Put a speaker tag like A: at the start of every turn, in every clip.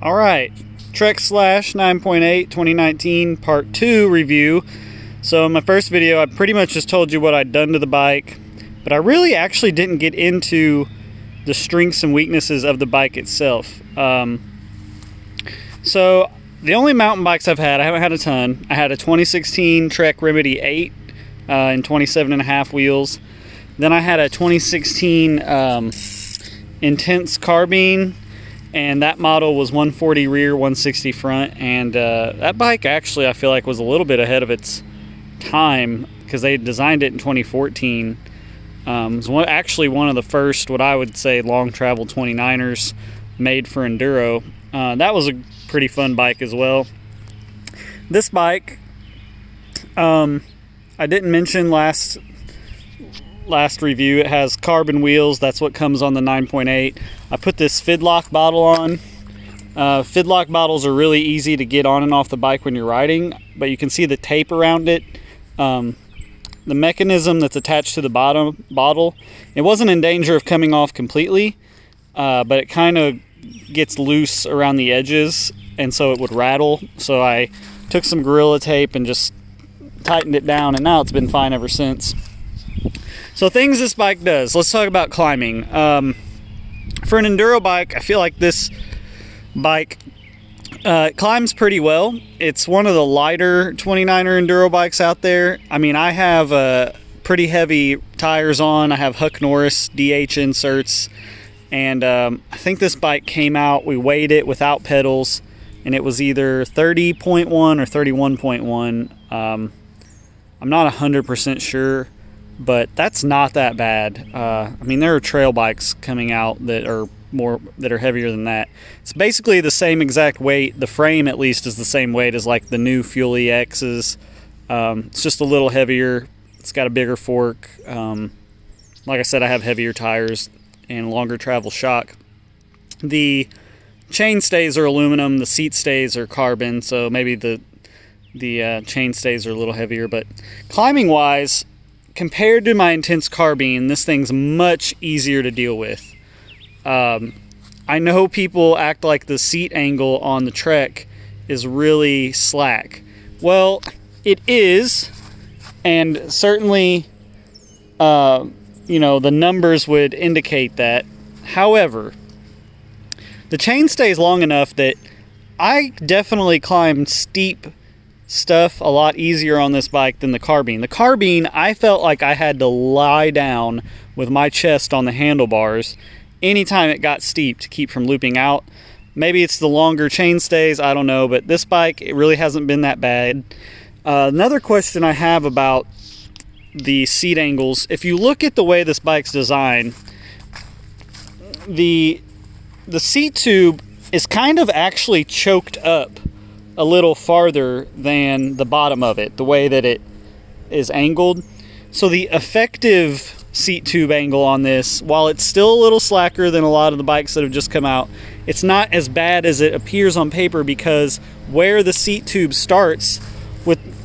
A: All right, Trek Slash 9.8 2019 Part 2 review. So in my first video, I pretty much just told you what I'd done to the bike, but I really actually didn't get into the strengths and weaknesses of the bike itself. So the only mountain bikes I've had, I haven't had a ton. I had a 2016 Trek Remedy 8 in 27.5 wheels. Then I had a 2016 Intense Carbine, and that model was 140 rear, 160 front, and that bike actually I feel like was a little bit ahead of its time because they designed it in 2014. It was actually one of the first, what I would say, long travel 29ers made for enduro. That was a pretty fun bike as well. This bike, I didn't mention last review, it has carbon wheels. That's what comes on the 9.8. I put this Fidlock bottle on. Fidlock bottles are really easy to get on and off the bike when you're riding, but you can see the tape around it. The mechanism that's attached to the bottom bottle, it wasn't in danger of coming off completely, but it kind of gets loose around the edges, and so it would rattle. So I took some Gorilla Tape and just tightened it down, and now it's been fine ever since. So things this bike does. Let's talk about climbing. For an enduro bike, I feel like this bike climbs pretty well. It's one of the lighter 29er enduro bikes out there. I mean, I have pretty heavy tires on. I have Huck Norris DH inserts, and I think this bike came out, we weighed it without pedals, and it was either 30.1 or 31.1. I'm not 100% sure, but that's not that bad. I mean, there are trail bikes coming out that are heavier than that. It's basically the same exact weight. The frame, at least, is the same weight as like the new Fuel EXs. It's just a little heavier. It's got a bigger fork. Like I said, I have heavier tires and longer travel shock. The chain stays are aluminum. The seat stays are carbon. So maybe the chain stays are a little heavier. But climbing wise, compared to my Intense Carbine, this thing's much easier to deal with. I know people act like the seat angle on the Trek is really slack. Well, it is, and certainly, the numbers would indicate that. However, the chain stays long enough that I definitely climbed steep stuff a lot easier on this bike than the Carbine. The Carbine, I felt like I had to lie down with my chest on the handlebars anytime it got steep to keep from looping out. Maybe it's the longer chain stays, I don't know, but this bike, it really hasn't been that bad. Another question I have about the seat angles, if you look at the way this bike's designed, the seat tube is kind of actually choked up a little farther than the bottom of it, the way that it is angled. So the effective seat tube angle on this, while it's still a little slacker than a lot of the bikes that have just come out, it's not as bad as it appears on paper, because where the seat tube starts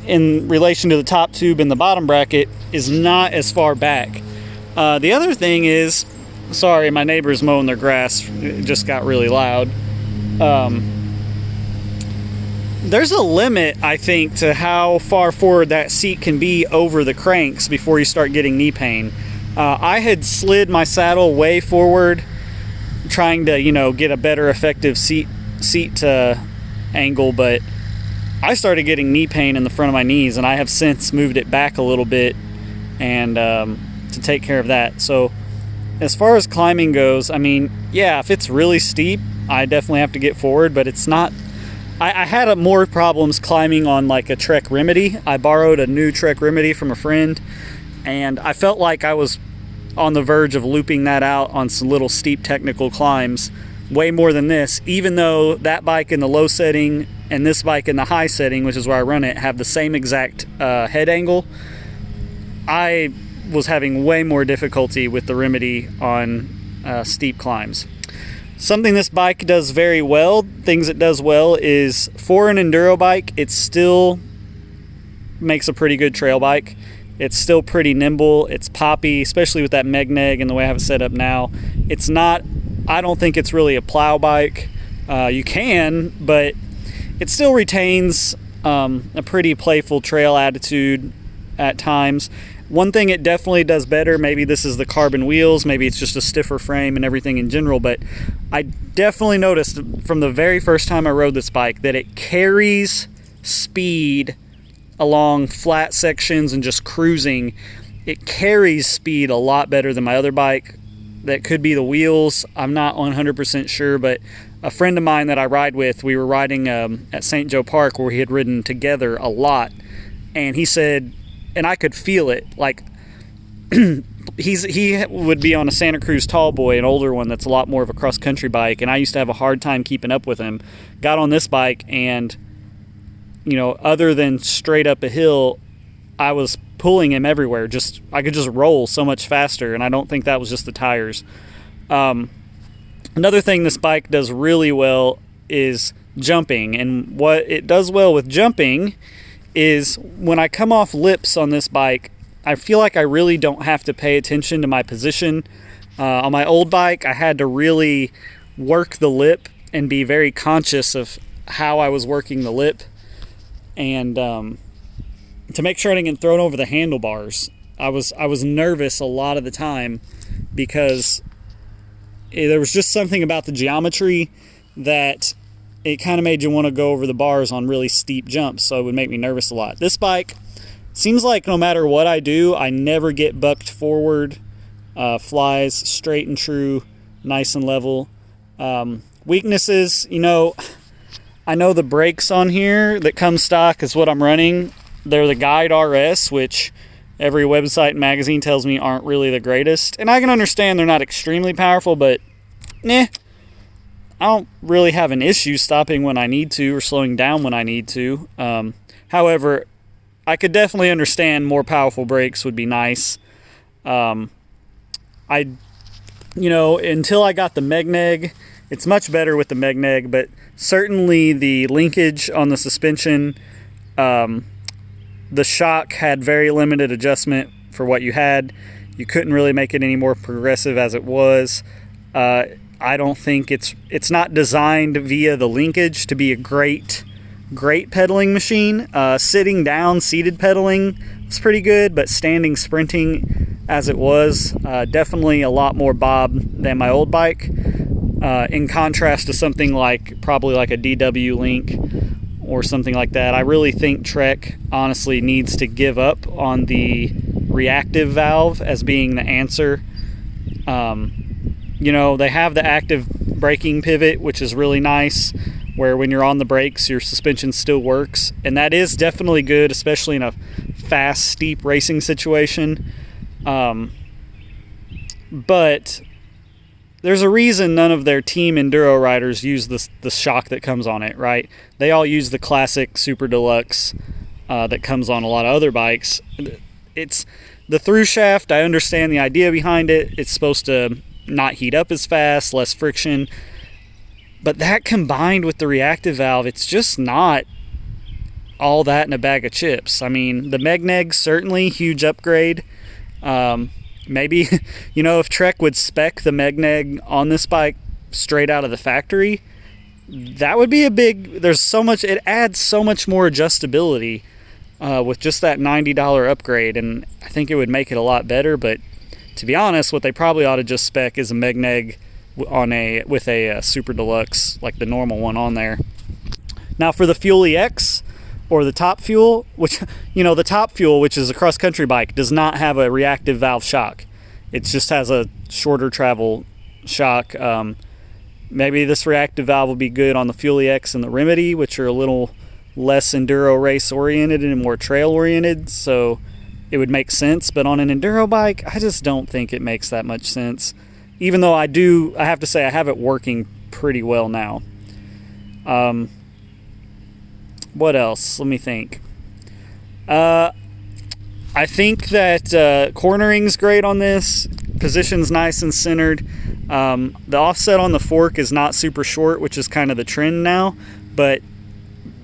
A: in relation to the top tube and the bottom bracket is not as far back. The other thing is, sorry, my neighbor's mowing their grass. It just got really loud. There's a limit, I think, to how far forward that seat can be over the cranks before you start getting knee pain. I had slid my saddle way forward, trying to, get a better effective seat angle, but I started getting knee pain in the front of my knees, and I have since moved it back a little bit and to take care of that. So as far as climbing goes, I mean, yeah, if it's really steep, I definitely have to get forward, but it's not. I had more problems climbing on like a Trek Remedy. I borrowed a new Trek Remedy from a friend, and I felt like I was on the verge of looping that out on some little steep technical climbs way more than this, even though that bike in the low setting and this bike in the high setting, which is where I run it, have the same exact head angle. I was having way more difficulty with the Remedy on steep climbs. Something this bike does very well, things it does well, is for an enduro bike, it still makes a pretty good trail bike. It's still pretty nimble. It's poppy, especially with that Megneg and the way I have it set up now. It's not, I don't think it's really a plow bike. You can, but it still retains a pretty playful trail attitude at times. One thing it definitely does better, maybe this is the carbon wheels, maybe it's just a stiffer frame and everything in general, but I definitely noticed from the very first time I rode this bike that it carries speed along flat sections and just cruising. It carries speed a lot better than my other bike. That could be the wheels, I'm not 100% sure, but a friend of mine that I ride with, we were riding at St. Joe Park where he had ridden together a lot, and he said, and I could feel it, like he would be on a Santa Cruz Tallboy, an older one that's a lot more of a cross-country bike, and I used to have a hard time keeping up with him. Got on this bike, and other than straight up a hill, I was pulling him everywhere. I could just roll so much faster, and I don't think that was just the tires. Another thing this bike does really well is jumping, and what it does well with jumping is when I come off lips on this bike, I feel like I really don't have to pay attention to my position. On my old bike, I had to really work the lip and be very conscious of how I was working the lip, and to make sure I didn't get thrown over the handlebars. I was nervous a lot of the time because there was just something about the geometry that it kind of made you want to go over the bars on really steep jumps, so it would make me nervous a lot. This bike seems like no matter what I do, I never get bucked forward. Flies straight and true, nice and level. Weaknesses, I know the brakes on here that come stock is what I'm running. They're the Guide RS, which every website and magazine tells me aren't really the greatest. And I can understand they're not extremely powerful, but I don't really have an issue stopping when I need to or slowing down when I need to. However, I could definitely understand more powerful brakes would be nice. Until I got the Megneg, it's much better with the Megneg, but certainly the linkage on the suspension, the shock had very limited adjustment for what you had. You couldn't really make it any more progressive as it was. I don't think it's not designed via the linkage to be a great pedaling machine. Sitting down, seated pedaling was pretty good, but standing, sprinting as it was, definitely a lot more bob than my old bike. In contrast to something probably like a DW Link or something like that, I really think Trek honestly needs to give up on the reactive valve as being the answer. They have the active braking pivot, which is really nice, where when you're on the brakes, your suspension still works. And that is definitely good, especially in a fast, steep racing situation. But there's a reason none of their team enduro riders use the shock that comes on it, right? They all use the classic Super Deluxe that comes on a lot of other bikes. It's the through shaft. I understand the idea behind it. It's supposed to not heat up as fast, less friction. But that combined with the reactive valve, it's just not all that in a bag of chips. I mean, the Megneg, certainly huge upgrade. Maybe, if Trek would spec the Megneg on this bike straight out of the factory, that would be it adds so much more adjustability with just that $90 upgrade, and I think it would make it a lot better. But to be honest, what they probably ought to just spec is a Megneg with a Super Deluxe, like the normal one on there. Now for the Fuel EX, or the Top Fuel, which, the Top Fuel, which is a cross-country bike, does not have a reactive valve shock. It just has a shorter travel shock. Maybe this reactive valve will be good on the Fuel EX and the Remedy, which are a little less enduro race oriented and more trail oriented, so it would make sense. But on an enduro bike, I just don't think it makes that much sense. Even though I have to say I have it working pretty well now. What else? Let me think. I think that cornering's great on this. Position's nice and centered. The offset on the fork is not super short, which is kind of the trend now. But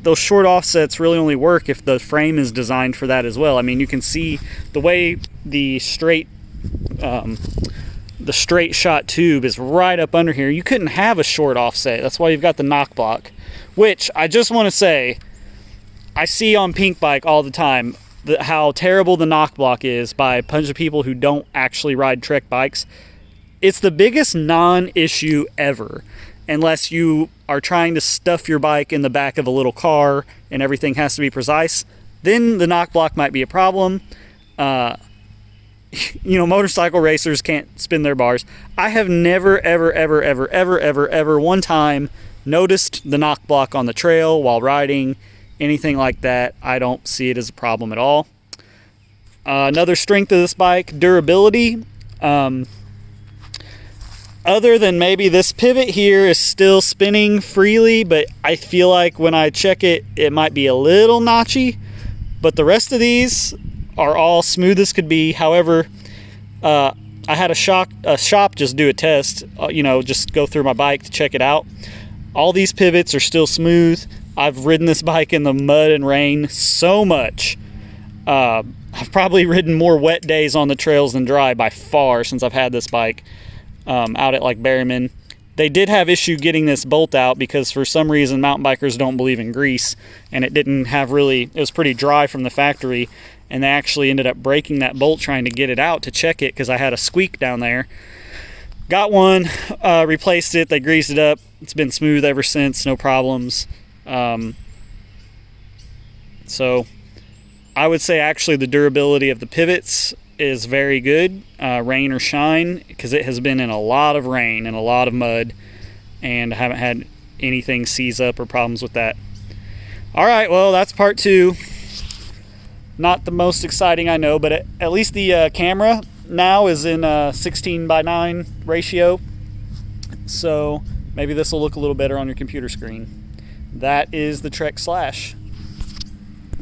A: those short offsets really only work if the frame is designed for that as well. I mean, you can see the way the straight the straight shot tube is right up under here. You couldn't have a short offset. That's why you've got the knock block, which I just want to say, I see on Pink Bike all the time how terrible the knock block is by a bunch of people who don't actually ride Trek bikes. It's the biggest non-issue ever, unless you are trying to stuff your bike in the back of a little car and everything has to be precise. Then the knock block might be a problem. Motorcycle racers can't spin their bars. I have never, ever one time noticed the knock block on the trail while riding, anything like that. I don't see it as a problem at all. Another strength of this bike, durability. Other than maybe this pivot here is still spinning freely, but I feel like when I check it, it might be a little notchy. But the rest of these are all smooth as could be. However, I had a shop just do a test, just go through my bike to check it out. All these pivots are still smooth. I've ridden this bike in the mud and rain so much. I've probably ridden more wet days on the trails than dry by far since I've had this bike out at like Berryman. They did have issue getting this bolt out because for some reason mountain bikers don't believe in grease, and it was pretty dry from the factory, and they actually ended up breaking that bolt trying to get it out to check it because I had a squeak down there. Got one, replaced it, they greased it up. It's been smooth ever since, no problems. So I would say actually the durability of the pivots is very good, rain or shine, because it has been in a lot of rain and a lot of mud, and I haven't had anything seize up or problems with that. All right, well, that's part 2. Not the most exciting, I know, but at least the camera now is in a 16:9 ratio, so maybe this will look a little better on your computer screen. That is the Trek Slash.